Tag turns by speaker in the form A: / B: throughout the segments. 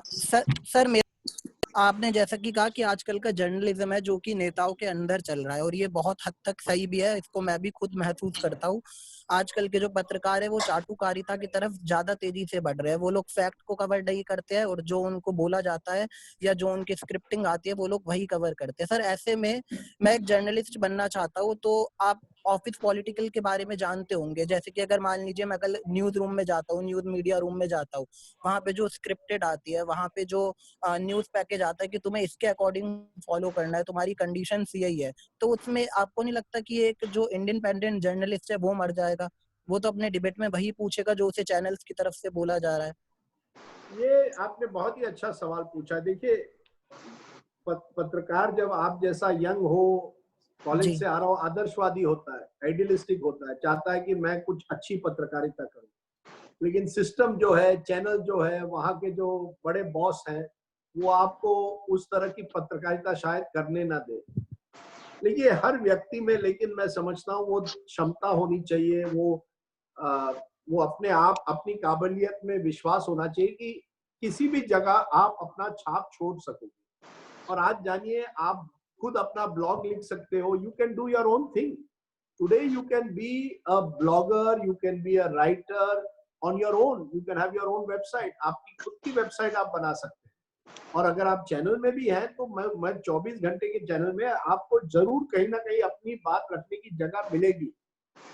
A: Sir sir मेरा आपने जैसा कि कहा कि आजकल का जर्नलिज्म है जो कि नेताओं के अंदर चल रहा है, और ये बहुत हद तक सही भी है। इसको मैं भी खुद महसूस करता हूँ। आजकल के जो पत्रकार है वो चाटुकारिता की तरफ ज्यादा तेजी से बढ़ रहे हैं। वो लोग फैक्ट को कवर नहीं करते हैं, और जो उनको बोला जाता है या जो उनकी स्क्रिप्टिंग आती है वो लोग वही कवर करते हैं। सर ऐसे में मैं एक जर्नलिस्ट बनना चाहता हूँ, तो आप ऑफिस पॉलिटिकल के बारे में जानते होंगे। जैसे कि अगर मान लीजिए मैं कल न्यूज रूम में जाता हूँ, न्यूज मीडिया रूम में जाता हूँ, वहां पे जो स्क्रिप्टेड आती है, वहां पे जो न्यूज पैकेज आता है कि तुम्हें इसके अकॉर्डिंग फॉलो करना है, तुम्हारी कंडीशंस यही है, तो उसमें आपको नहीं लगता कि एक जो इंडिपेंडेंट जर्नलिस्ट है वो मर जाएगा? वो तो अपने डिबेट में वही पूछेगा जो उसे चैनल्स की तरफ से बोला जा रहा है।
B: ये आपने बहुत ही अच्छा सवाल पूछा। देखिए, पत्रकार जब आप जैसा यंग हो, कॉलेज
A: जी
B: से आ रहा हो, आदर्शवादी होता है, आइडियलिस्टिक होता है, चाहता है कि मैं कुछ अच्छी पत्रकारिता करूं। लेकिन सिस्टम जो है, चैनल जो है, वहां के जो बड़े बॉस हैं, वो आपको उस तरह की पत्रकारिता शायद करने ना दे। देखिए, हर व्यक्ति में, लेकिन मैं समझता हूँ वो क्षमता होनी चाहिए, वो अपने आप, अपनी काबिलियत में विश्वास होना चाहिए कि किसी भी जगह आप अपना छाप छोड़ सकोगे। और आज जानिए, आप खुद अपना ब्लॉग लिख सकते हो। You can do your own thing today. You can be a blogger, you can be a writer on your own, you can have your own website. आपकी खुद की वेबसाइट आप बना सकते हैं। और अगर आप चैनल में भी हैं तो मैं 24 घंटे के चैनल में आपको जरूर कहीं ना कहीं अपनी बात रखने की जगह मिलेगी।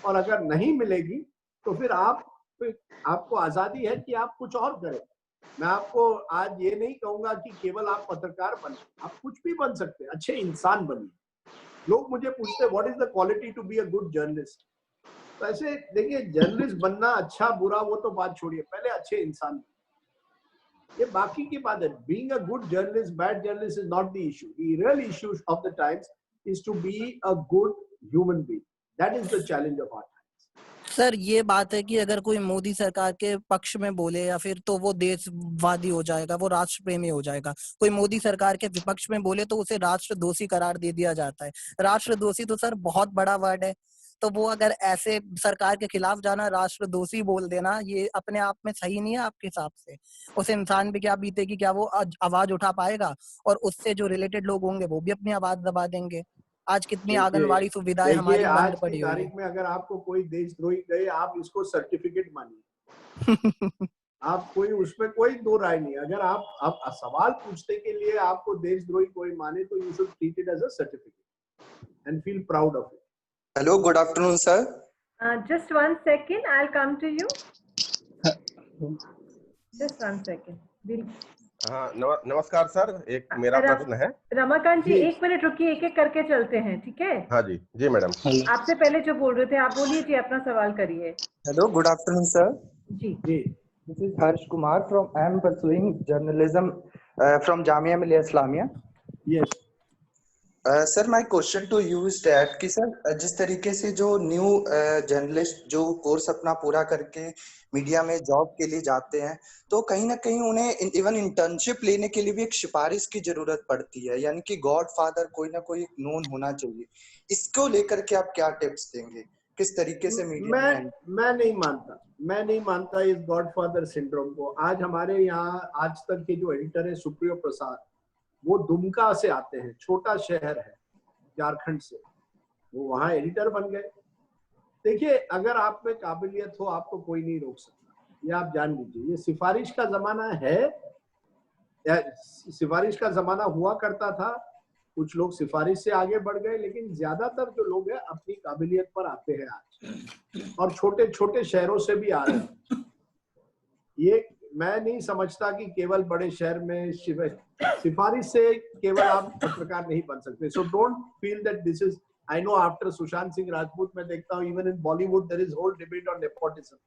B: और अगर नहीं मिलेगी तो फिर आपको आजादी है कि आप कुछ और करें। मैं आपको आज ये नहीं कहूंगा कि केवल आप पत्रकार बने, आप कुछ भी बन सकते हैं, अच्छे इंसान बनिए। लोग मुझे पूछते हैं what is the quality to be a good journalist. तो ऐसे देखिए, जर्नलिस्ट बनना अच्छा बुरा वो तो बात छोड़िए, पहले अच्छे इंसान, ये बाकी की बात है। Being a good journalist, bad journalist is not the issue. The real issue of the times is to be a good human being. That is the challenge of hour.
A: Sir ये बात है कि अगर कोई मोदी सरकार के पक्ष में बोले या फिर तो वो देशवादी हो जाएगा, वो राष्ट्र प्रेमी हो जाएगा। कोई मोदी सरकार के विपक्ष में बोले तो उसे राष्ट्रदोषी करार दे दिया जाता है। राष्ट्रदोषी तो सर बहुत बड़ा वर्ड है। तो वो अगर ऐसे सरकार के खिलाफ जाना, राष्ट्रदोषी बोल देना, ये अपने आप में सही नहीं है आपके हिसाब से? उस इंसान पे क्या बीतेगी? क्या वो आवाज उठा पाएगा? और उससे जो रिलेटेड लोग होंगे वो भी अपनी आवाज दबा देंगे। आज कितनी
B: देखिए
A: आंगनवाड़ी सुविधाएं
B: देखिए
A: हमारी बंद
B: आज की
A: पड़ी हुई है।
B: तारीख में अगर आपको कोई देशद्रोही कहे, आप इसको सर्टिफिकेट मानिए। आप कोई, उसमें कोई दो राय नहीं। अगर आप सवाल पूछने के लिए आपको देशद्रोही कोई माने तो you should treat it as a certificate and feel proud of it.
C: Hello, good afternoon, sir.
D: Just 1 second, I'll come to you. Just 1 second.
E: हाँ, नमस्कार सर, एक मेरा प्रश्न है।
D: रमाकांत जी 1 मिनट रुकिए, एक एक करके चलते हैं, ठीक है?
E: हाँ जी, जी मैडम।
D: आपसे पहले जो बोल रहे थे आप बोलिए जी, अपना सवाल करिए।
C: Hello, good afternoon, sir.
D: जी
B: जी,
F: This is Harsh Kumar from I am pursuing journalism from Jamia Millia Islamia.
B: Yes.
C: Sir my question to you is that कि सर जिस तरीके से जो न्यू जर्नलिस्ट जो कोर्स अपना पूरा करके मीडिया में जॉब के लिए जाते हैं, तो कहीं ना कहीं उन्हें इवन इंटर्नशिप लेने के लिए भी एक सिफारिश की जरूरत पड़ती है, यानी कि गॉडफादर कोई ना कोई एक नोन होना चाहिए। इसको लेकर के आप क्या टिप्स देंगे, किस तरीके से मीडिया में?
B: मैं नहीं मानता इस गॉडफादर सिंड्रोम को। आज हमारे यहाँ आज तक के जो एडिटर है सुप्रियो प्रसाद, वो दुमका से आते हैं, छोटा शहर है झारखंड से, वो वहां एडिटर बन गए। देखिए, अगर आप में काबिलियत हो आपको कोई नहीं रोक सकता, ये आप जान लीजिए। ये सिफारिश का जमाना है, सिफारिश का जमाना हुआ करता था। कुछ लोग सिफारिश से आगे बढ़ गए, लेकिन ज्यादातर जो लोग हैं अपनी काबिलियत पर आते हैं आज, और छोटे छोटे शहरों से भी आ रहे हैं। ये मैं नहीं समझता कि केवल बड़े शहर में सिफारिश से केवल आप पत्रकार नहीं बन सकते। So don't feel that this is, I know after Sushant Singh Rajput मैं देखता हूँ even in Bollywood there is whole debate on nepotism,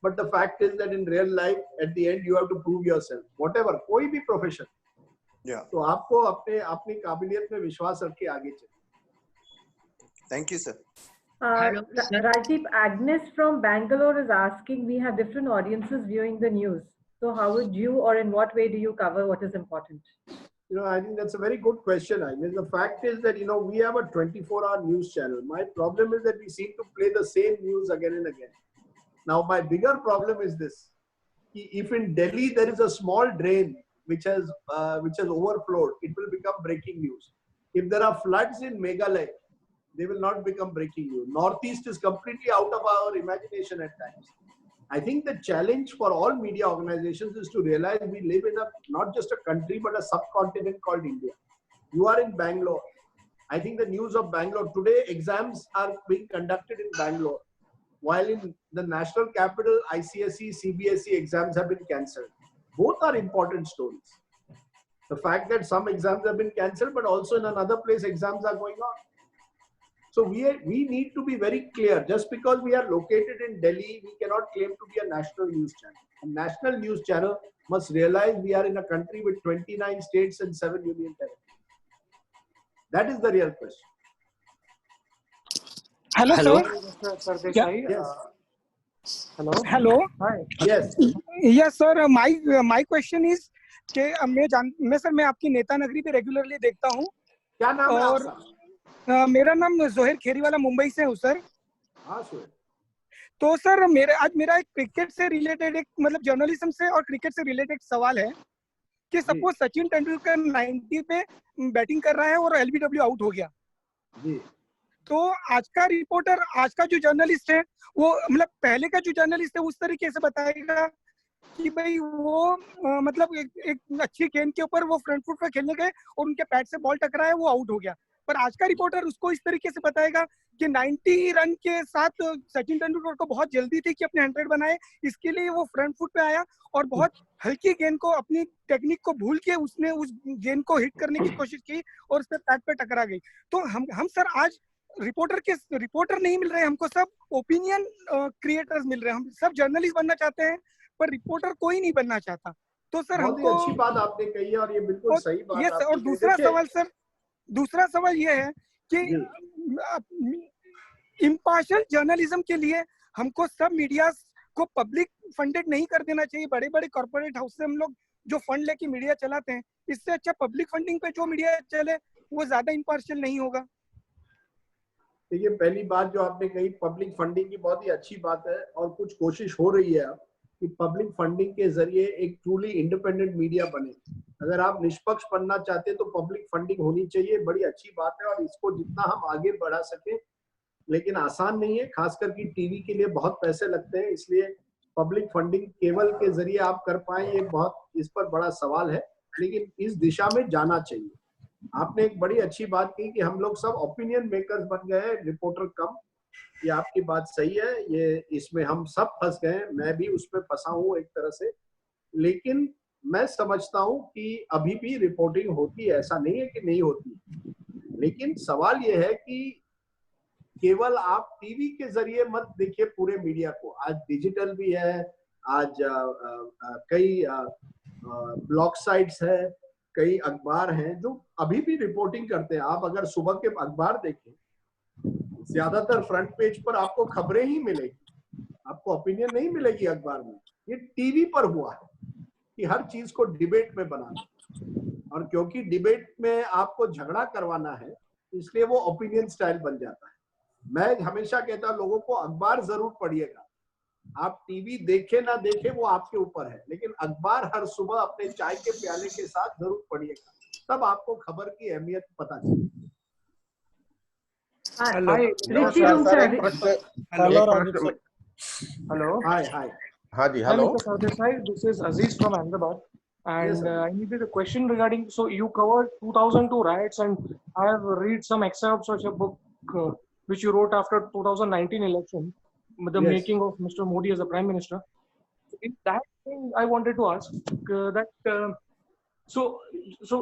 B: but the fact is that in real life at the end you have to prove yourself, whatever, कोई भी profession. तो आपको अपनी काबिलियत में विश्वास रख के आगे चलिए।
C: Thank you sir.
D: Rajdeep, Agnes from Bangalore is asking, we have different audiences viewing the news. So how would you, or in what way do you cover what is important?
B: You know, I think that's a very good question. I mean, the fact is that, you know, we have a 24-hour news channel. My problem is that we seem to play the same news again and again. Now, my bigger problem is this. If in Delhi there is a small drain which has overflowed, it will become breaking news. If there are floods in Meghalaya, they will not become breaking news. Northeast is completely out of our imagination at times. I think the challenge for all media organizations is to realize we live in not just a country, but a subcontinent called India. You are in Bangalore. I think the news of Bangalore today, exams are being conducted in Bangalore, while in the national capital, ICSE, CBSE exams have been cancelled. Both are important stories. The fact that some exams have been cancelled, but also in another place exams are going on. So we need to be very clear. Just because we are located in Delhi, we cannot claim to be a national news channel. A national news channel must realize we are in a country with 29 states and 7 union territories. That is the real question.
G: Hello,
A: Hello.
G: sir. Mr. Sardesai.
B: Yes.
G: Hello.
A: Hello.
G: Hi.
B: Yes.
A: Yes, sir. My question is कि मैं आपकी नेता नगरी पे regularly देखता हूँ
B: क्या नाम है
A: और
B: आपका?
A: मेरा नाम जोहेर खेरीवाला मुंबई से हूँ सर।
B: हाँ सर।
A: तो सर आज मेरा एक क्रिकेट से रिलेटेड एक मतलब जर्नलिज्म से और क्रिकेट से रिलेटेड सवाल है कि सपोज सचिन तेंदुलकर 90 पे बैटिंग कर रहा है और एलबीडब्ल्यू आउट हो गया
B: जी,
A: तो आज का रिपोर्टर, आज का जो जर्नलिस्ट है वो मतलब पहले का जो जर्नलिस्ट है उस तरीके से बताएगा कि भाई वो मतलब एक अच्छी गेंद के ऊपर वो फ्रंट फुट पर खेलने गए और उनके पैड से बॉल टकराया, वो आउट हो गया। पर आज का रिपोर्टर उसको इस तरीके से बताएगा कि 90 रन के साथ सचिन तेंदुलकर को बहुत जल्दी थी कि अपने 100 बनाए, इसके लिए वो फ्रंट फुट पे आया और बहुत हल्की गेंद को, अपनी टेक्निक को भूल के उसने उस गेंद को हिट करने की कोशिश की और उसके पैड पे टकरा गई। तो हम सर आज रिपोर्टर नहीं मिल रहे, हमको सब ओपिनियन क्रिएटर्स मिल रहे हैं। हम सब जर्नलिस्ट बनना चाहते हैं पर रिपोर्टर कोई नहीं बनना चाहता। तो सर हमको
B: अच्छी बात आपने कही है और ये बिल्कुल सही बात
A: है। और दूसरा सवाल ये है कि इम्पार्शियल जर्नलिज्म के लिए हमको सब मीडिया को पब्लिक फंडेड नहीं कर देना चाहिए। बड़े बड़े कॉर्पोरेट हाउस से हम लोग जो फंड लेके मीडिया चलाते हैं, इससे अच्छा पब्लिक फंडिंग पे जो मीडिया चले वो ज्यादा इम्पार्शियल नहीं होगा।
B: देखिए, पहली बात जो आपने कही पब्लिक फंडिंग की, बहुत ही अच्छी बात है और कुछ कोशिश हो रही है कि पब्लिक फंडिंग के जरिए एक ट्रूली इंडिपेंडेंट मीडिया बने। अगर आप निष्पक्ष बनना चाहते हैं तो पब्लिक फंडिंग होनी चाहिए, बड़ी अच्छी बात है और इसको जितना हम आगे बढ़ा सकें, लेकिन आसान नहीं है, खास करके टीवी के लिए बहुत पैसे लगते हैं, इसलिए पब्लिक फंडिंग केवल के जरिए आप कर पाए ये बहुत, इस पर बड़ा सवाल है, लेकिन इस दिशा में जाना चाहिए। आपने एक बड़ी अच्छी बात की कि हम लोग सब ओपिनियन मेकर्स बन गए हैं, रिपोर्टर कम। ये आपकी बात सही है, ये इसमें हम सब फंस गए, मैं भी उसमें फंसा हूँ एक तरह से। लेकिन मैं समझता हूँ कि अभी भी रिपोर्टिंग होती है, ऐसा नहीं है कि नहीं होती, लेकिन सवाल ये है कि केवल आप टीवी के जरिए मत देखिए पूरे मीडिया को। आज डिजिटल भी है, आज कई ब्लॉग साइट्स है, कई अखबार हैं जो अभी भी रिपोर्टिंग करते हैं। आप अगर सुबह के अखबार देखें, ज्यादातर फ्रंट पेज पर आपको खबरें ही मिलेगी, आपको ओपिनियन नहीं मिलेगी अखबार में। ये टीवी पर हुआ है कि हर चीज को डिबेट में बनाना, और क्योंकि डिबेट में आपको झगड़ा करवाना है इसलिए वो ओपिनियन स्टाइल बन जाता है। मैं हमेशा कहता हूं लोगों को अखबार जरूर पढ़िएगा, आप टीवी देखे ना देखे वो आपके ऊपर है, लेकिन अखबार हर सुबह अपने चाय के प्याले के साथ जरूर पढ़िएगा, तब आपको खबर की अहमियत पता चलेगी।
D: Hello.
G: Hello.
B: Hi.
E: Hello.
G: Mr. Sardesai, this is Aziz from Ahmedabad, and
B: Yes,
G: I needed a question regarding. So you covered 2002 riots, and I have read some excerpts of your book, which you wrote after 2019 election, the making of Mr. Modi as a Prime Minister. In that thing, I wanted to ask so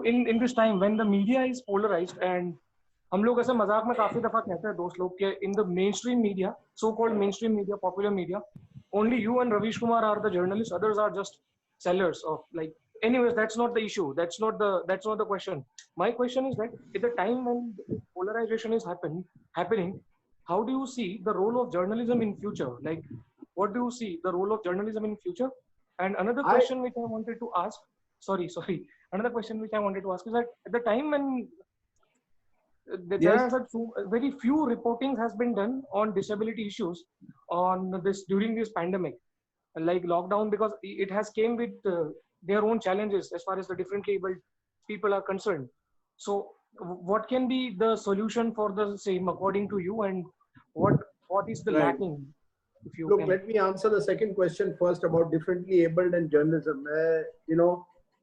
G: in this time when the media is polarized, and हम लोग ऐसे मजाक में काफी दफा कहते हैं दोस्त लोग कि in the mainstream media, so-called mainstream media, popular media, only you and Ravish Kumar are the journalists, others are just sellers of, like, anyways, that's not the issue, that's not the question. My question is that at the time when polarization is happening, how do you see the role of journalism in future? Like, what do you see the role of journalism in future? And another question which I wanted to ask, another question which I wanted to ask is that at the time when there are very few reporting has been done on disability issues on this during this pandemic, like lockdown, because it has came with their own challenges as far as the differently abled people are concerned. So what can be the solution for the same according to you, and what is the
B: Right.
G: lacking, if you
B: Look,
G: can?
B: let me answer the second question first about differently abled and journalism.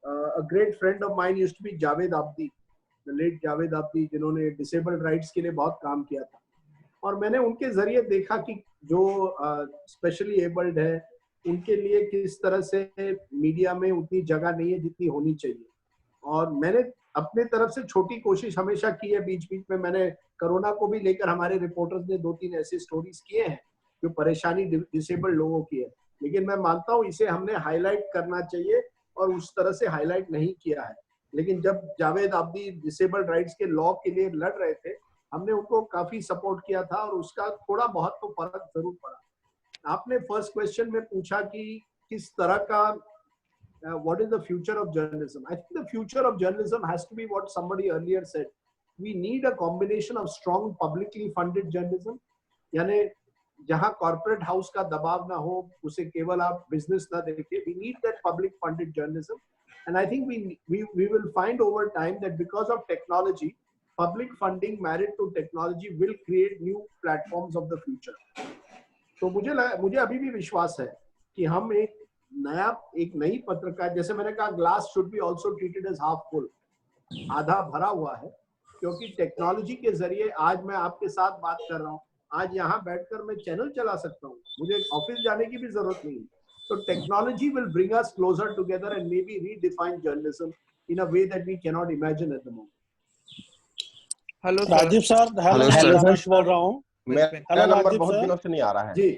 B: A great friend of mine used to be Javed Abdi, the late Javed Abdi, जिन्होंने disabled rights के लिए बहुत काम किया था. और मैंने उनके जरिए देखा कि जो स्पेशली एबल्ड है उनके लिए किस तरह से मीडिया में उतनी जगह नहीं है जितनी होनी चाहिए. और मैंने अपने तरफ से छोटी कोशिश हमेशा की है. बीच बीच में मैंने कोरोना को भी लेकर हमारे रिपोर्टर्स ने 2-3 ऐसे स्टोरीज किए हैं जो परेशानी डिसेबल्ड लोगों की है. लेकिन मैं मानता हूँ इसे हमने हाईलाइट करना चाहिए और उस तरह से हाईलाइट नहीं किया है. लेकिन जब जावेद आब्दी डिसेबल्ड राइट्स के लॉ के लिए लड़ रहे थे, हमने उनको काफी सपोर्ट किया था और उसका थोड़ा बहुत तो फर्क जरूर पड़ा. आपने फर्स्ट क्वेश्चन में पूछा कि किस तरह का what is the future of journalism? I think the future of journalism has to be what somebody earlier said. We need a combination of strong publicly funded journalism, यानी जहां कॉर्पोरेट हाउस का दबाव ना हो, उसे केवल आप बिजनेस ना देखें. We need that public funded journalism, and I think we will find over time that because of technology, public funding married to technology will create new platforms of the future. तो मुझे अभी भी विश्वास है कि हम एक नई पत्रकार, जैसे मैंने कहा, glass should be also treated as half full, आधा भरा हुआ है. क्योंकि टेक्नोलॉजी के जरिए आज मैं आपके साथ बात कर रहा हूँ, आज यहाँ बैठकर मैं चैनल चला सकता हूँ, मुझे ऑफिस जाने की भी जरूरत नहीं है. तो technology will bring us closer together and may be redefine journalism in a way that we can not imagine at the moment.
H: Hello
I: Rajiv sir, hello
E: sir.
I: Danish बोल रहा हूँ.
E: मेरा नंबर बहुत दिनों से नहीं आ रहा है.
B: जी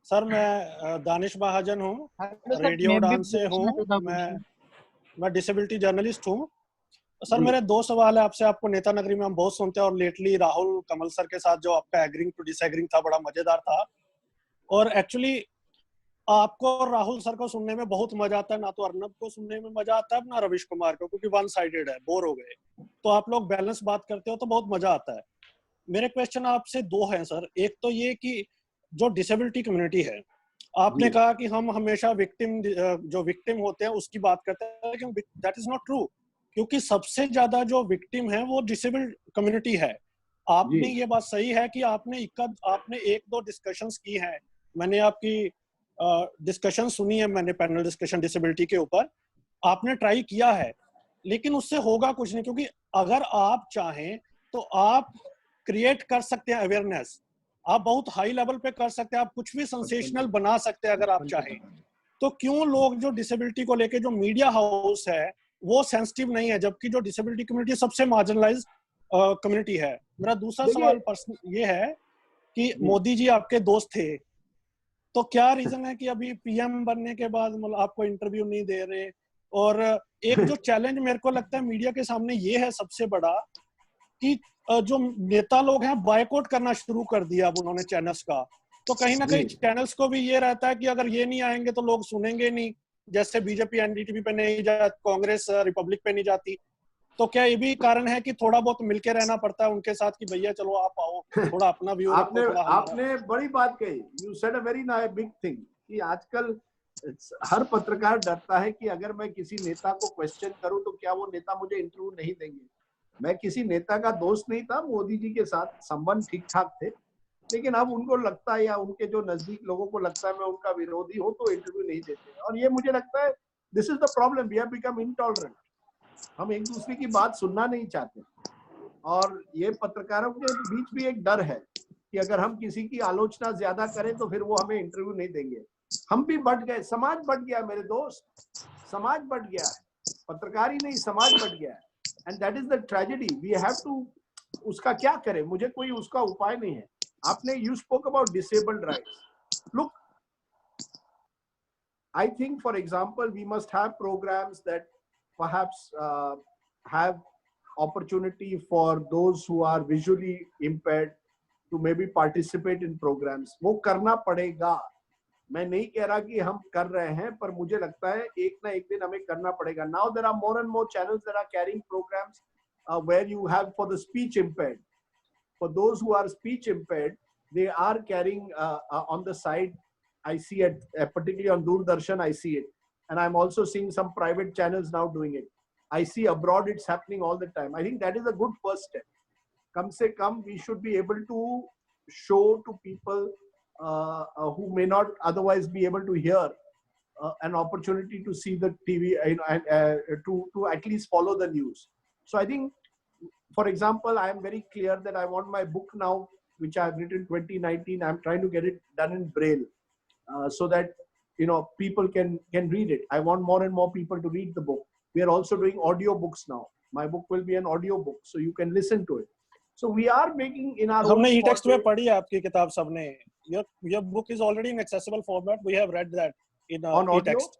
I: सर, मैं दानिश महाजन हूँ, रेडियो डांस से हूँ. मैं डिसेबिलिटी जर्नलिस्ट हूँ. सर, मेरे 2 सवाल है आपसे. आपको नेता नगरी में हम बहुत सुनते हैं और लेटली राहुल कमल सर के साथ जो आपका एग्रीइंग टू डिसएग्रीइंग था, बड़ा मजेदार था. और एक्चुअली आपको और राहुल सर को सुनने में बहुत मजा आता है. ना तो अर्नब को सुनने में मजा आता है, ना रविश कुमार को, क्योंकि वन साइडेड है, बोर हो गए. तो आप लोग बैलेंस बात करते हो तो बहुत मजा आता है. मेरे क्वेश्चन आपसे 2 हैं सर. एक तो ये कि जो डिसेबिलिटी कम्युनिटी है, आपने कहा कि हम हमेशा जो विक्टिम होते हैं उसकी बात करते हैं, लेकिन दैट इज नॉट ट्रू. क्योंकि सबसे ज्यादा जो विक्टिम है वो डिसेबल्ड कम्युनिटी है. आपने ये बात सही है कि आपने 1-2 डिस्कशंस की हैं. मैंने आपकी डिस्कशन सुनी है, मैंने पैनल डिस्कशन डिसेबिलिटी के ऊपर. आपने ट्राई किया है, लेकिन उससे होगा कुछ नहीं. क्योंकि अगर आप चाहें तो आप क्रिएट कर सकते हैं अवेयरनेस, आप बहुत हाई लेवल पे कर सकते हैं, आप कुछ भी सेंसेशनल बना सकते हैं अगर आप चाहें. तो क्यों लोग जो डिसेबिलिटी को लेके जो मीडिया हाउस है वो सेंसिटिव नहीं है, जबकि जो डिसेबिलिटी कम्युनिटी सबसे मार्जिनलाइज कम्युनिटी है. मेरा दूसरा सवाल ये है कि मोदी जी आपके दोस्त थे, तो क्या रीजन है कि अभी पीएम बनने के बाद मतलब आपको इंटरव्यू नहीं दे रहे? और एक जो चैलेंज मेरे को लगता है मीडिया के सामने ये है सबसे बड़ा, कि जो नेता लोग हैं बायकॉट करना शुरू कर दिया अब उन्होंने चैनल्स का. तो कहीं ना कहीं चैनल्स को भी ये रहता है कि अगर ये नहीं आएंगे तो लोग सुनेंगे नहीं. जैसे बीजेपी एनडीटीवी पे नहीं जाती, कांग्रेस रिपब्लिक पे नहीं जाती. तो क्या ये भी कारण है कि थोड़ा बहुत मिलके रहना पड़ता है उनके साथ कि भैया चलो आप आओ, थोड़ा अपना व्यू रखो.
B: आपने बड़ी बात कही. You said a very big thing कि आजकल हर पत्रकार डरता है कि अगर मैं किसी नेता को क्वेश्चन करूं तो क्या वो नेता मुझे इंटरव्यू नहीं देंगे. मैं किसी नेता का दोस्त नहीं था, मोदी जी के साथ संबंध ठीक ठाक थे, लेकिन अब उनको लगता है या उनके जो नजदीक लोगों को लगता है मैं उनका विरोधी हूं तो इंटरव्यू नहीं देते. और ये मुझे लगता है this is the problem. We have become intolerant. हम एक दूसरे की बात सुनना नहीं चाहते. और ये पत्रकारों के बीच भी एक डर है कि अगर हम किसी की आलोचना ज्यादा करें तो फिर वो हमें इंटरव्यू नहीं देंगे. हम भी बढ़ गए, समाज बढ़ गया मेरे दोस्त, समाज बढ़ गया है, पत्रकार ही नहीं समाज बढ़ गया है. And that is the tragedy. We have to, उसका क्या करें, मुझे कोई उसका उपाय नहीं है. आपने you spoke about disabled rights. Look, I think, for example, we must have programs that perhaps have opportunity for those who are visually impaired to maybe participate in programs. वो करना पड़ेगा. मैं नहीं कह रहा कि हम कर रहे हैं, पर मुझे लगता है एक ना एक दिन हमें करना पड़ेगा. Now there are more and more channels that are carrying programs where you have for the speech impaired. For those who are speech impaired, they are carrying on the side. I see it, particularly on Doordarshan, I see it. and I'm also seeing some private channels now doing it. I see abroad it's happening all the time. I think that is a good first step. Kam se kam, we should be able to show to people who may not otherwise be able to hear an opportunity to see the TV, and to at least follow the news. So I think, for example, I am very clear that I want my book now, which I've written 2019. I'm trying to get it done in Braille, so that people can read it. I want more and more people to read the book. We are also doing audio books now. My book will be an audio book, so you can listen to it. So we are making in our
I: हमने
B: own
I: e-text
B: small
I: में पढ़ी है आपकी किताब सबने. Your book is already in accessible format. We have read that in
B: on audio.
I: e-text.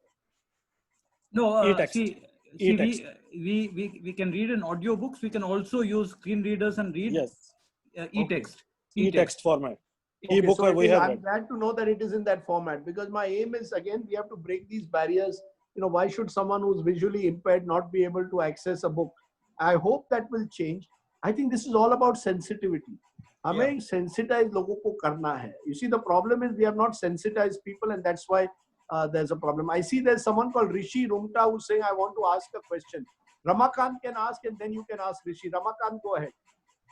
J: No,
I: E-text.
J: see,
I: E-text.
J: we can read in audio books. We can also use screen readers and read
I: Yes.
J: e-text.
I: E-text format.
B: Okay,
I: E-book
B: so
I: we have
B: I'm
I: read.
B: glad to know that it is in that format, because my aim is, again, we have to break these barriers. Why should someone who's visually impaired not be able to access a book? I hope that will change. I think this is all about sensitivity. हमें sensitize लोगों को करना है. You see, the problem is we have not sensitized people, and that's why there's a problem. I see there's someone called Rishi Rumta who's saying, I want to ask a question. Ramakant can ask, and then you can ask Rishi. Ramakant, go ahead.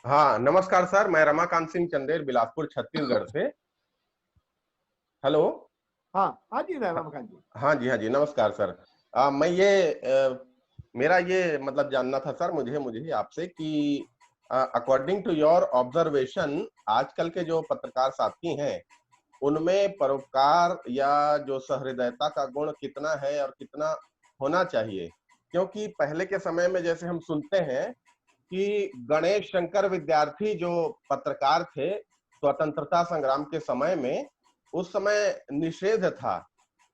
E: हाँ, नमस्कार sir, मैं रमाकांत सिंह चंदेर, बिलासपुर, छत्तीसगढ़ से. Hello.
B: हाँ जी रमाकांत जी.
E: हाँ जी, नमस्कार sir. मैं मेरा ये मतलब जानना था सर, मुझे आपसे कि अकॉर्डिंग टू योर ऑब्जर्वेशन, आजकल के जो पत्रकार साथी हैं, उनमें परोपकार या जो सहृदयता का गुण कितना है और कितना होना चाहिए? क्योंकि पहले के समय में जैसे हम सुनते हैं कि गणेश शंकर विद्यार्थी जो पत्रकार थे स्वतंत्रता संग्राम के समय में, उस समय निषेध था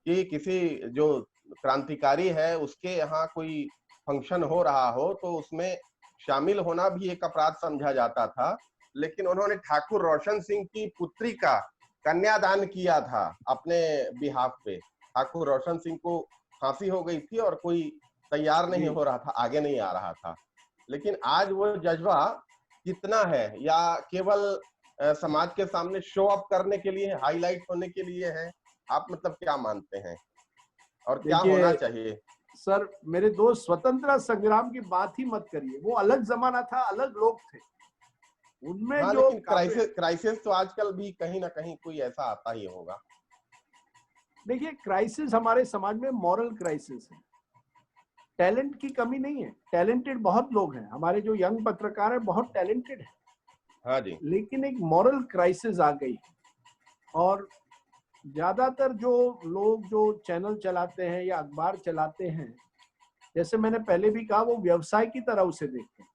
E: कि किसी जो क्रांतिकारी है उसके यहाँ कोई फंक्शन हो रहा हो तो उसमें शामिल होना भी एक अपराध समझा जाता था. लेकिन उन्होंने ठाकुर रोशन सिंह की पुत्री का कन्यादान किया था अपने बिहाफ पे. ठाकुर रोशन सिंह को फांसी हो गई थी और कोई तैयार नहीं हो रहा था, आगे नहीं आ रहा था. लेकिन आज वो जज्बा कितना है, या केवल समाज के सामने शो अप करने के लिए, हाईलाइट होने के लिए है? आप मतलब क्या मानते हैं और क्या होना चाहिए?
B: सर, मेरे दोस्त, स्वतंत्रता संग्राम की बात ही मत करिए. वो अलग जमाना था, अलग लोग थे. उनमें जो
E: क्राइसिस तो आजकल भी कहीं ना कहीं कोई ऐसा आता ही होगा.
B: देखिए, क्राइसिस हमारे समाज में मॉरल क्राइसिस है. टैलेंट की कमी नहीं है, टैलेंटेड बहुत लोग हैं. हमारे जो यंग पत्रकार हैं बहुत टैलेंटेड है.
E: हाँ जी.
B: लेकिन एक मॉरल क्राइसिस आ गई, और ज्यादातर जो लोग जो चैनल चलाते हैं या अखबार चलाते हैं, जैसे मैंने पहले भी कहा, वो व्यवसाय की तरह उसे देखते हैं.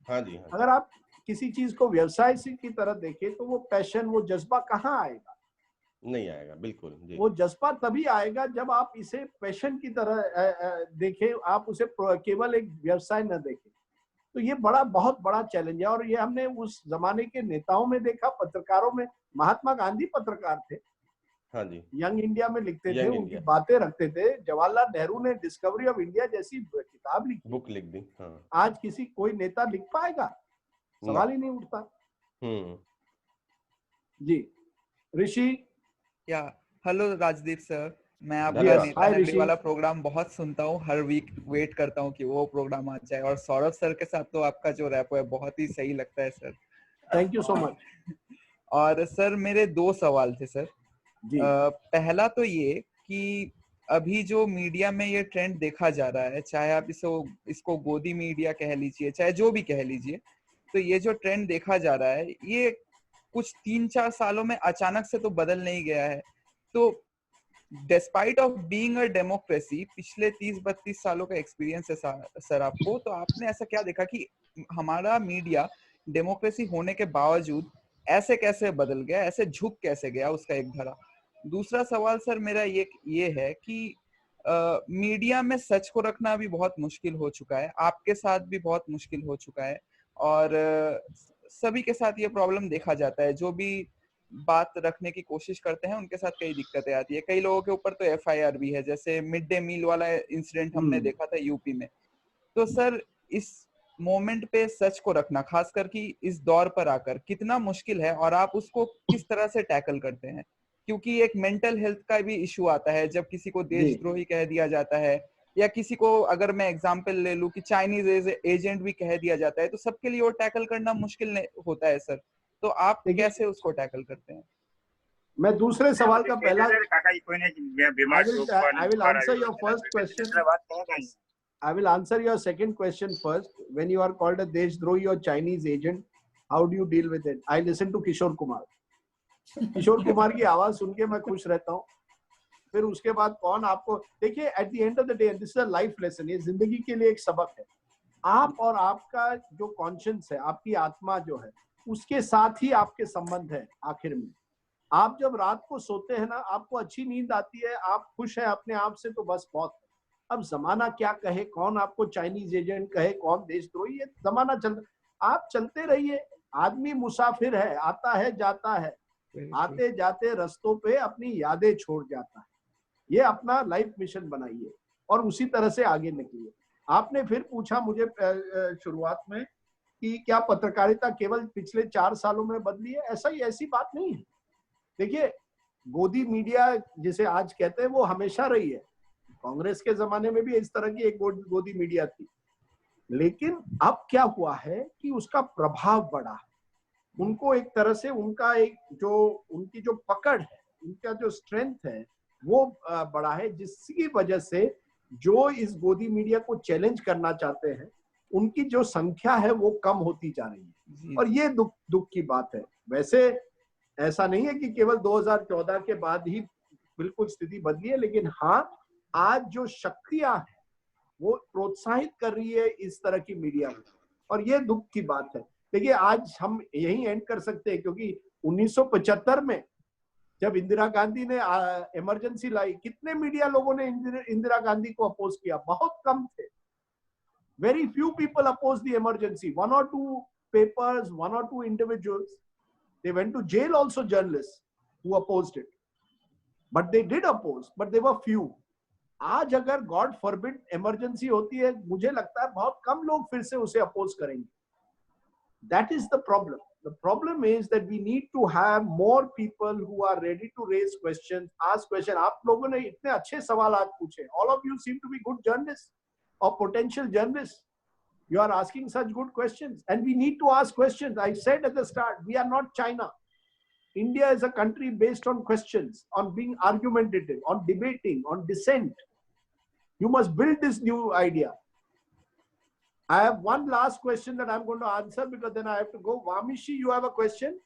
E: हाँ जी.
B: अगर आप किसी चीज को व्यवसाय की तरह देखें तो वो पैशन, वो जज्बा कहाँ आएगा? नहीं आएगा.
E: बिल्कुल जी.
B: वो जज्बा तभी आएगा जब आप इसे पैशन की तरह देखें, आप उसे केवल एक व्यवसाय न देखें. तो ये बहुत बड़ा चैलेंज है, और ये हमने उस जमाने के नेताओं में देखा, पत्रकारों में. महात्मा गांधी पत्रकार थे.
E: हाँ जी.
B: यंग इंडिया में लिखते थे, उनकी बातें रखते थे. जवाहरलाल नेहरू ने डिस्कवरी ऑफ इंडिया जैसी किताब लिखी,
E: बुक लिख दी. हाँ.
B: आज कोई नेता लिख पाएगा? सवाल ही नहीं उठता. जी. ऋषि.
H: या हेलो राजदीप सर, मैं आपका
B: Yes,
H: नेता
B: hi,
H: नगरी
B: ऋषि.
H: वाला प्रोग्राम बहुत सुनता हूँ. हर वीक वेट करता हूँ कि वो प्रोग्राम आ जाए, और सौरभ सर के साथ तो आपका जो रैप है बहुत ही सही लगता है sir.
B: Thank you so much.
H: और सर, मेरे 2 सवाल थे सर.
B: जी.
H: पहला तो ये कि अभी जो मीडिया में ये ट्रेंड देखा जा रहा है, चाहे आप इसको गोदी मीडिया कह लीजिए, चाहे जो भी कह लीजिए, तो ये जो ट्रेंड देखा जा रहा है, ये कुछ 3-4 सालों में अचानक से तो बदल नहीं गया है. तो despite of being a democracy, पिछले 30-32 सालों का एक्सपीरियंस है सर आपको, तो आपने ऐसा क्या देखा कि हमारा मीडिया डेमोक्रेसी होने के बावजूद ऐसे कैसे बदल गया, ऐसे झुक कैसे गया, उसका एक धरा. दूसरा सवाल सर मेरा ये है कि मीडिया में सच को रखना भी बहुत मुश्किल हो चुका है. आपके साथ भी बहुत मुश्किल हो चुका है, और सभी के साथ ये प्रॉब्लम देखा जाता है. जो भी बात रखने की कोशिश करते हैं उनके साथ कई दिक्कतें आती है. कई लोगों के ऊपर तो FIR भी है, जैसे मिड डे मील वाला इंसिडेंट हमने देखा था यूपी में. तो सर, इस मोमेंट पे सच को रखना, खासकर कि इस दौर पर आकर, कितना मुश्किल है, और आप उसको किस तरह से टैकल करते हैं? क्योंकि एक मेंटल हेल्थ का भी इशू आता है जब किसी को देशद्रोही कह दिया जाता है, या किसी को, अगर मैं एग्जांपल ले लूं कि चाइनीज एजेंट भी कह दिया जाता है, तो सबके लिए वो टैकल करना मुश्किल होता है सर। तो आप कैसे उसको टैकल करते हैं?
B: मैं दूसरे सवाल का पहला I will answer your first question. I will answer your second question first. When you are called a Deshdrohi or Chinese agent, how do you deal with it? I listen to Kishore Kumar. Kishore Kumar की आवाज सुन के मैं खुश रहता हूँ। फिर उसके बाद कौन आपको, देखिए eight the end of the day this is a life lesson, ये जिंदगी के लिए एक सबक है। आप और आपका जो कॉन्शियंस है, आपकी आत्मा जो है, उसके साथ ही आपके संबंध है। आखिर में आप जब रात को सोते हैं ना, आपको अच्छी नींद आती है, आप खुश हैं अपने आप से, तो बस बहुत है। अब जमाना क्या कहे, कौन आपको चाइनीज एजेंट कहे, कौन देशद्रोही, ये जमाना चल, आप चलते रहिए। आदमी मुसाफिर है, आता है जाता है, आते जाते रस्तों पे अपनी यादें छोड़ जाता है। ये अपना लाइफ मिशन बनाइए और उसी तरह से आगे निकलिए। आपने फिर पूछा मुझे शुरुआत में कि क्या पत्रकारिता केवल पिछले 4 सालों में बदली है? ऐसी बात नहीं है। देखिए, गोदी मीडिया जिसे आज कहते हैं वो हमेशा रही है। कांग्रेस के जमाने में भी इस तरह की एक गोदी मीडिया थी, लेकिन अब क्या हुआ है कि उसका प्रभाव बढ़ा। उनको एक तरह से उनका उनकी जो पकड़ है, उनका जो स्ट्रेंथ है वो बढ़ा है, जिसकी वजह से जो इस गोदी मीडिया को चैलेंज करना चाहते हैं उनकी जो संख्या है वो कम होती जा रही है। और ये दुख की बात है। वैसे ऐसा नहीं है कि केवल 2014 के बाद ही बिल्कुल स्थिति बदली है, लेकिन हाँ, आज जो शक्तियां हैं वो प्रोत्साहित कर रही है इस तरह की मीडिया में, और ये दुख की बात है। देखिए, आज हम यही एंड कर सकते हैं, क्योंकि 1975 में जब इंदिरा गांधी ने इमरजेंसी लाई, कितने मीडिया लोगों ने इंदिरा गांधी को अपोज किया? बहुत कम थे। Very few people oppose the emergency, 1 or 2 papers, 1 or 2 individuals. They went to jail also, journalists who opposed it, but they did oppose, but they were few. आज अगर गॉड फॉरबिड इमरजेंसी होती है, मुझे लगता है बहुत कम लोग फिर से उसे अपोज करेंगे। That is the problem. The problem is that we need to have more people who are ready to raise questions, ask questions. आप लोगों ने इतने अच्छे सवाल आज पूछे. All of you seem to be good journalists or potential journalists. You are asking such good questions, and we need to ask questions. I said at the start, we are not China. India is a country based on questions, on being argumentative, on debating, on dissent. You must build this new idea. I have one last question that I'm going to answer, because then I have to go. Vamishi, you have a question?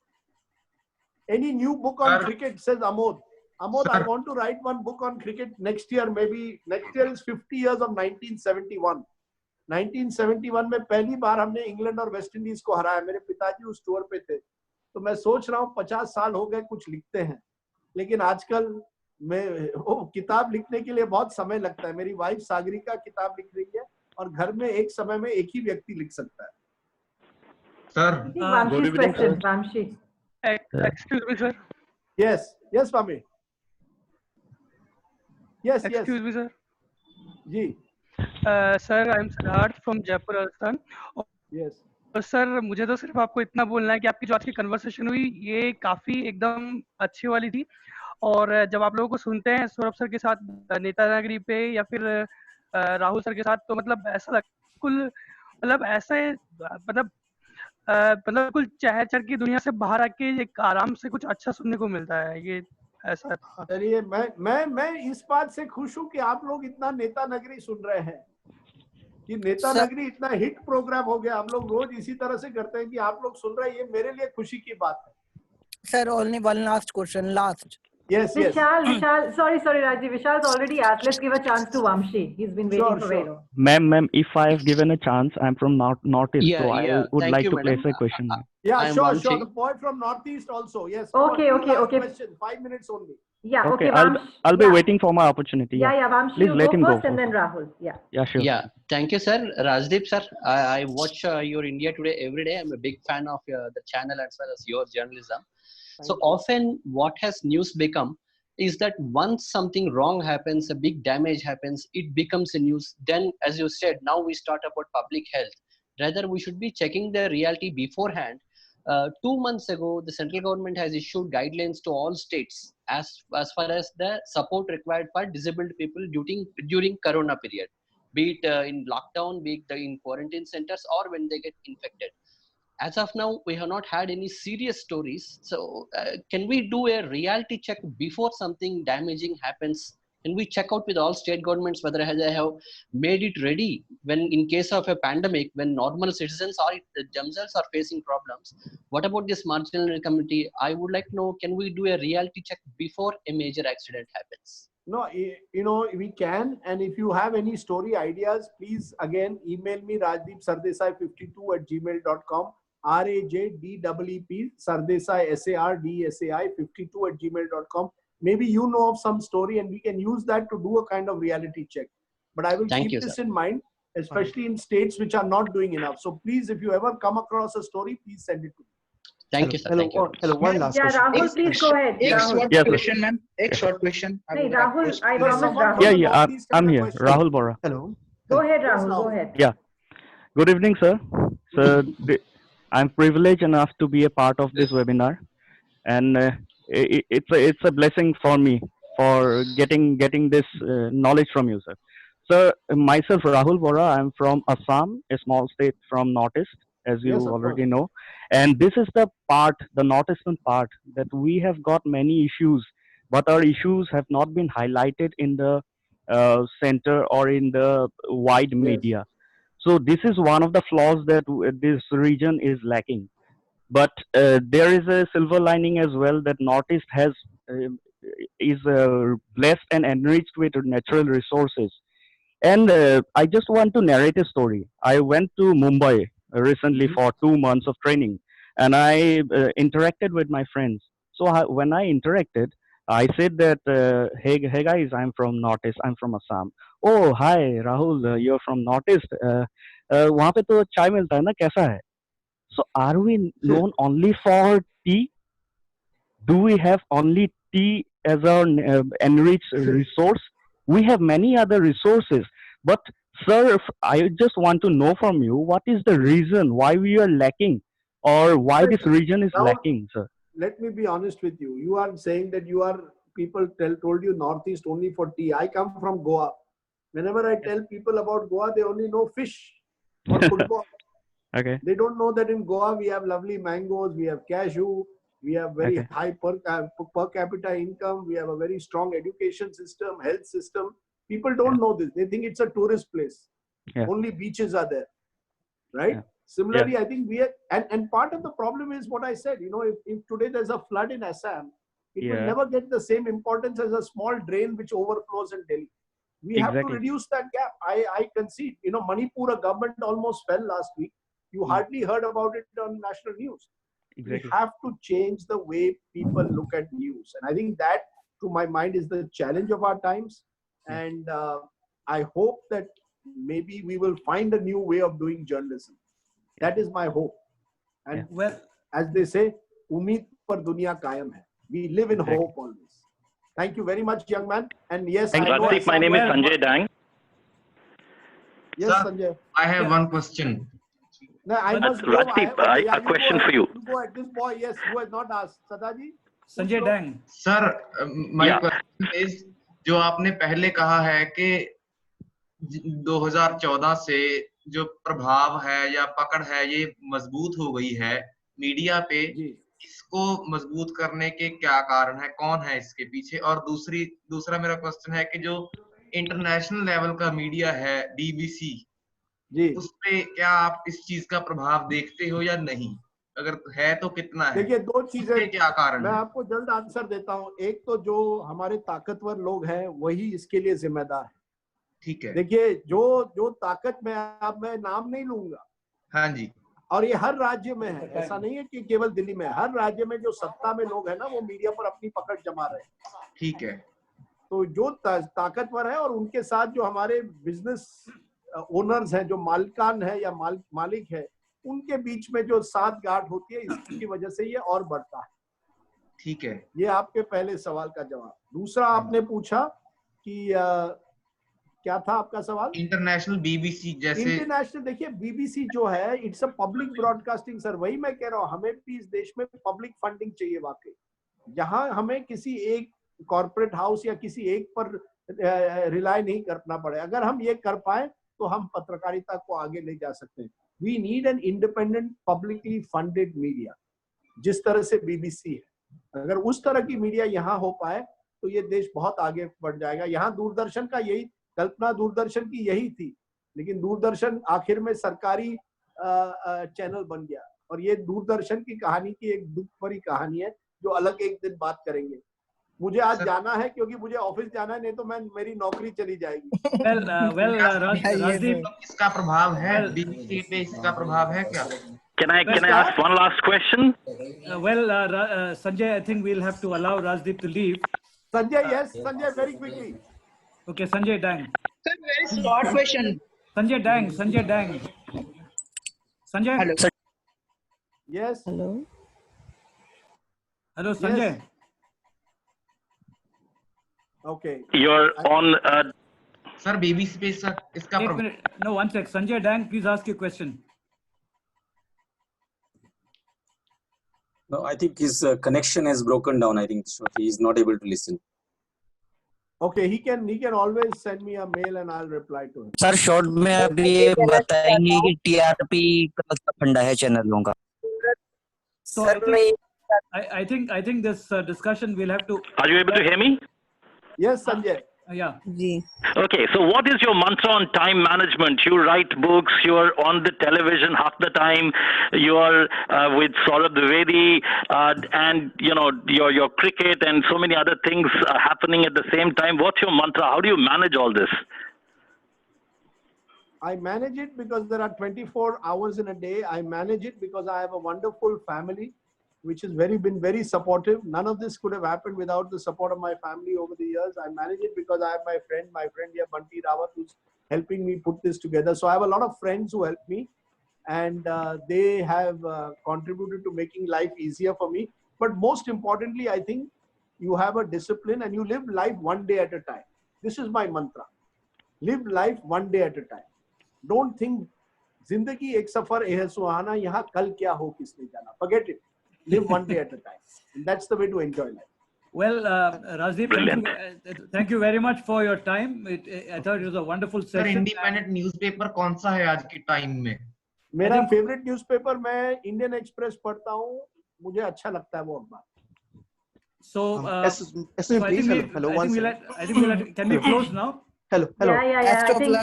B: Any new book on cricket, says Amod. Amod, I want to write one book on cricket next year. Maybe next year is 50 years of 1971. 1971 में पहली बार हमने England और West Indies को हराया। मेरे पिताजी उस tour पे थे, तो मैं सोच रहा हूँ 50 साल हो गए, कुछ लिखते हैं। लेकिन आजकल वो किताब लिखने के लिए बहुत समय लगता है। मेरी वाइफ सागरिका किताब लिख रही है, और घर में एक समय में एक ही व्यक्ति लिख सकता है।
D: Sir,
K: excuse me sir.
B: Yes, Vami. Yes.
K: Excuse me sir.
B: जी।
K: Sir, I am Siddharth from Jaipur, Rajasthan.
B: Yes.
K: और सर, मुझे तो सिर्फ आपको इतना बोलना है कि आपकी जो आज की कन्वर्सेशन हुई, ये काफी एकदम अच्छी वाली थी। और जब आप लोगों को सुनते हैं सौरभ सर के साथ नेतानगरी पे, या फिर राहुल सर के साथ, तो मतलब ऐसा मतलब कुल चहल चहल की दुनिया से बाहर आके एक आराम से कुछ अच्छा सुनने को मिलता है। ये ऐसा था।
B: चलिए, मैं इस बात से खुश हूँ कि आप लोग इतना नेता नगरी सुन रहे हैं, कि नेता नगरी इतना हिट प्रोग्राम हो गया। हम लोग रोज इसी तरह से करते हैं कि आप लोग सुन रहे हैं, ये मेरे लिए खुशी की बात है।
A: Sir, only one last question, last.
B: Yes.
D: Vishal, sorry, Rajiv. Vishal's already asked. Let's give a chance to Vamshi. He's been waiting for very long.
L: Ma'am, if I have given a chance, I'm from Northeast, so I would
M: Thank
L: like
M: you,
L: to
M: madam.
L: place a question.
B: Yeah, sure. The boy from Northeast also. Yes.
D: Okay.
B: Question, 5 minutes only.
D: Yeah. Okay.
L: I'll be waiting for my opportunity.
D: Yeah. Vamshi,
L: please let him go
D: first, and then Rahul. Yeah.
L: Sure.
M: Yeah. Thank you, sir. Rajdeep, sir. I watch your India Today every day. I'm a big fan of the channel as well as your journalism. So often, what has news become is that once something wrong happens, a big damage happens, it becomes a news. Then, as you said, now we start about public health. Rather, we should be checking the reality beforehand, 2 months ago, the central government has issued guidelines to all states as far as the support required for disabled people during Corona period, be it in lockdown, be it in quarantine centers, or when they get infected. As of now, we have not had any serious stories. So can we do a reality check before something damaging happens? Can we check out with all state governments whether they have made it ready when in case of a pandemic, when normal citizens or themselves are facing problems? What about this marginal community? I would like to know, can we do a reality check before a major accident happens?
B: No, you know, we can. And if you have any story ideas, please again email me rajdeepsardesai52@gmail.com. RAJDEEP Sardesai SARDSAI52@gmail.com. Maybe you know of some story and we can use that to do a kind of reality check. But I will keep this in mind, especially in states which are not doing enough. So please, if you ever come across a story, please send it to me.
M: Thank you, sir. Thank you.
F: Hello, one last question.
D: Rahul, please go ahead.
H: एक
D: Rahul.
H: short question, ma'am. एक short question.
D: Hey, Rahul, I promised Rahul.
L: Yeah, I'm here. Rahul Bora.
F: Hello.
D: Go ahead, Rahul. Go ahead.
L: Yeah. Good evening, sir. So I'm privileged enough to be a part of this webinar, and it's a blessing for me for getting this knowledge from you, sir. So myself, Rahul Bora, I'm from Assam, a small state from Northeast, as you already know. And this is the northeastern part that we have got many issues, but our issues have not been highlighted in the center or in the wide media. So this is one of the flaws that this region is lacking. But there is a silver lining as well, that Northeast is blessed and enriched with natural resources. And I just want to narrate a story. I went to Mumbai recently for 2 months of training, and I interacted with my friends. So when I interacted, I said that, hey guys, I'm from Northeast, I'm from Assam. Oh, hi Rahul, you're from Northeast. वहाँ पे तो चाय मिलता है ना, कैसा है? So are we known only for tea? Do we have only tea as our enriched resource? We have many other resources, but sir, I just want to know from you, what is the reason why we are lacking, or why this region is lacking, sir?
B: Let me be honest with you. You are saying that people told you Northeast only for tea. I come from Goa. Whenever I tell people about Goa, they only know fish or football.
L: Okay.
B: They don't know that in Goa we have lovely mangoes, we have cashew, we have very high per capita income, we have a very strong education system, health system. People don't know this. They think it's a tourist place. Only beaches are there, right? Similarly, I think we are, and part of the problem is what I said. You know, if today there's a flood in Assam, it will never get the same importance as a small drain which overflows in Delhi. We have to reduce that gap. I concede. You know, Manipur, a government almost fell last week. You hardly heard about it on national news. We have to change the way people look at news. And I think that, to my mind, is the challenge of our times. And I hope that maybe we will find a new way of doing journalism. That is my hope. And as they say, Umeed par duniya kayam hai. We live in hope always. Thank you very much, young man. And yes,
N: Rajdeep, my name is Sanjay Dang.
B: Yes,
N: Sir,
B: Sanjay.
N: I have one question.
B: No, I must go.
N: Rajdeep, a question for you.
B: You go at this boy, yes, who has not asked. Sadaji?
J: Sanjay Dang.
N: Sir, my question is, जो आपने पहले कहा है कि 2014 से जो प्रभाव है या पकड़ है ये मजबूत हो गई है मीडिया पे, इसको मजबूत करने के क्या कारण है, कौन है इसके पीछे? और दूसरा मेरा क्वेश्चन है कि जो इंटरनेशनल लेवल का मीडिया है डीबीसी, उस पे क्या आप इस चीज का प्रभाव देखते हो या नहीं? अगर है तो कितना है?
B: देखिए, दो चीजें
N: क्या कारण
B: मैं
N: है?
B: आपको जल्द आंसर देता हूँ। एक तो जो हमारे ताकतवर लोग हैं वही इसके लिए जिम्मेदार है।
N: ठीक है।
B: देखिए, जो ताकत में मैं नाम नहीं लूंगा।
N: हाँ जी।
B: और ये हर राज्य में है, ऐसा नहीं है कि केवल दिल्ली में। हर राज्य में जो सत्ता में लोग हैं ना, वो मीडिया पर अपनी पकड़ जमा रहे हैं।
N: ठीक है।
B: तो जो ताकतवर है और उनके साथ जो हमारे बिजनेस ओनर्स हैं, जो मालिकान है या मालिक है, उनके बीच में जो साथ गांठ होती है, इसकी वजह से ये और बढ़ता है।
N: ठीक है।
B: ये आपके पहले सवाल का जवाब। दूसरा आपने पूछा कि क्या था आपका सवाल?
N: इंटरनेशनल बीबीसी जैसे
B: इंटरनेशनल, देखिए बीबीसी जो है it's a public broadcasting sir, वही मैं कह रहा हूँ, हमें भी इस देश में पब्लिक फंडिंग चाहिए वाकई, जहां हमें किसी एक कॉर्पोरेट हाउस या किसी एक पर रिलाय नहीं करना पड़े। अगर हम ये कर पाए तो हम पत्रकारिता को आगे ले जा सकते हैं। We need an independent publicly funded media, जिस तरह से बीबीसी है। अगर उस तरह की मीडिया यहाँ हो पाए तो ये देश बहुत आगे बढ़ जाएगा। यहाँ दूरदर्शन का यही कल्पना, दूरदर्शन की यही थी, लेकिन दूरदर्शन आखिर में सरकारी चैनल बन गया। और ये दूरदर्शन की कहानी की एक दुख भरी कहानी है जो अलग एक दिन बात करेंगे। मुझे आज जाना है क्योंकि मुझे ऑफिस जाना है, नहीं तो मैं मेरी नौकरी चली जाएगी।
N: राजदीप, इसका प्रभाव है बीबीसी पे, इसका प्रभाव है क्या?
O: Can I ask one last question?
J: Sanjay, I think we'll have to allow Rajdeep to leave.
B: Sanjay, yes, Sanjay, very quickly.
J: Okay, Sanjay Dang.
P: Sir, very short question.
J: Sanjay Dang. Sanjay.
P: Hello.
B: Yes.
J: Hello, Sanjay.
B: Yes. Okay.
O: You're on.
N: Sir, BBC पे इसका
J: No, one sec. Sanjay Dang, please ask your question.
Q: No, I think his connection has broken down. I think so he is not able to listen.
B: Okay, he can always send me a mail and I'll reply to him.
R: Sir short में अभी ये बताएंगे कि TRP का फंडा है चैनलों का।
J: So I think this discussion we'll have to.
O: Are you able to hear me?
B: Yes, Sanjay.
J: Yeah.
O: Okay, so what is your mantra on time management? You write books, you're on the television half the time, you're with Saurabh Dwivedi, and you know your cricket and so many other things are happening at the same time. What's your mantra? How do you manage all this?
B: I manage it because there are 24 hours in a day. I manage it because I have a wonderful family, which has been very supportive. None of this could have happened without the support of my family over the years. I manage it because I have my friend here, Bunty Rawat, who's helping me put this together. So I have a lot of friends who help me, and they have contributed to making life easier for me. But most importantly, I think you have a discipline and you live life one day at a time. This is my mantra. Live life one day at a time. Don't think, जिंदगी एक सफर है सुहाना, यहाँ कल क्या हो किसने जाना. Forget it. Live one day at a time. And that's the way to enjoy life.
J: Well, Rajdeep, thank you very much for your time. I thought it was a wonderful session.
N: Sir, independent newspaper कौन सा है आज के time में?
B: मेरा favorite newspaper मैं Indian Express पढ़ता हूँ. मुझे अच्छा लगता है वो अखबार.
J: So,
S: hello.
J: I think we'll let, can we close now?
S: Hello.
D: Yeah. I think,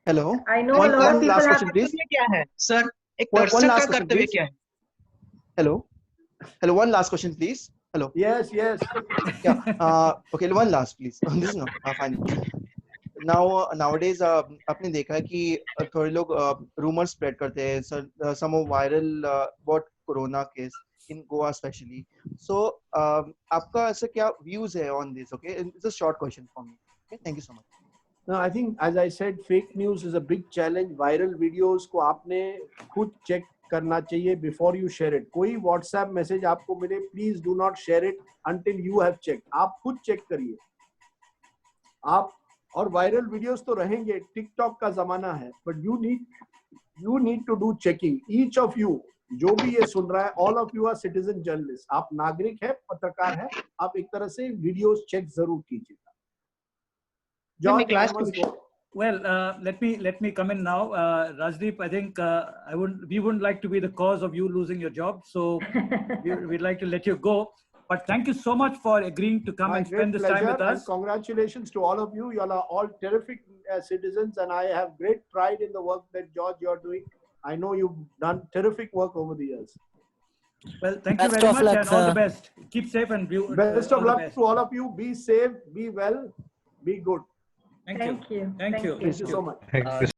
S: Hello.
D: I know a lot of people
S: last
D: have.
S: question, please.
P: क्या है? Sir, एक
S: One
P: दर्शक
S: last
P: का
S: question,
P: कर्तव्य
S: please.
P: क्या है?
S: Hello. One last question, please. Hello.
B: Yes.
S: Yeah. Okay. One last, please. This is no. Fine. Nowadays, आपने देखा है कि थोड़े लोग rumors spread करते हैं. Some of viral about corona case in Goa especially. So, आपका ऐसा क्या views है on this? Okay, it's a short question for me. Okay, thank you so much.
B: No, I think as I said, fake news is a big challenge. Viral videos को आपने खुद check करना चाहिए before you share it. कोई WhatsApp message आपको मिले, please do not share it until you have checked. आप खुद check करिए. आप और viral videos तो रहेंगे. TikTok का ज़माना है, but you need to do checking. Each of you, जो भी ये सुन रहा है, all of you are citizen journalists. आप नागरिक है, पत्रकार है. आप एक तरह से videos check जरूर कीजिएगा.
J: Well, let me come in now. Rajdeep, I think we wouldn't like to be the cause of you losing your job, so we'd like to let you go. But thank you so much for agreeing to come and spend this time with us.
B: Congratulations to all of you. You are all terrific citizens, and I have great pride in the work that George you're doing. I know you've done terrific work over the years.
J: Well, thank you very much, and all the best. Keep safe and
B: best of luck to all of you. Be safe, be well, be good.
J: Thank you.
D: Thank you
B: so much.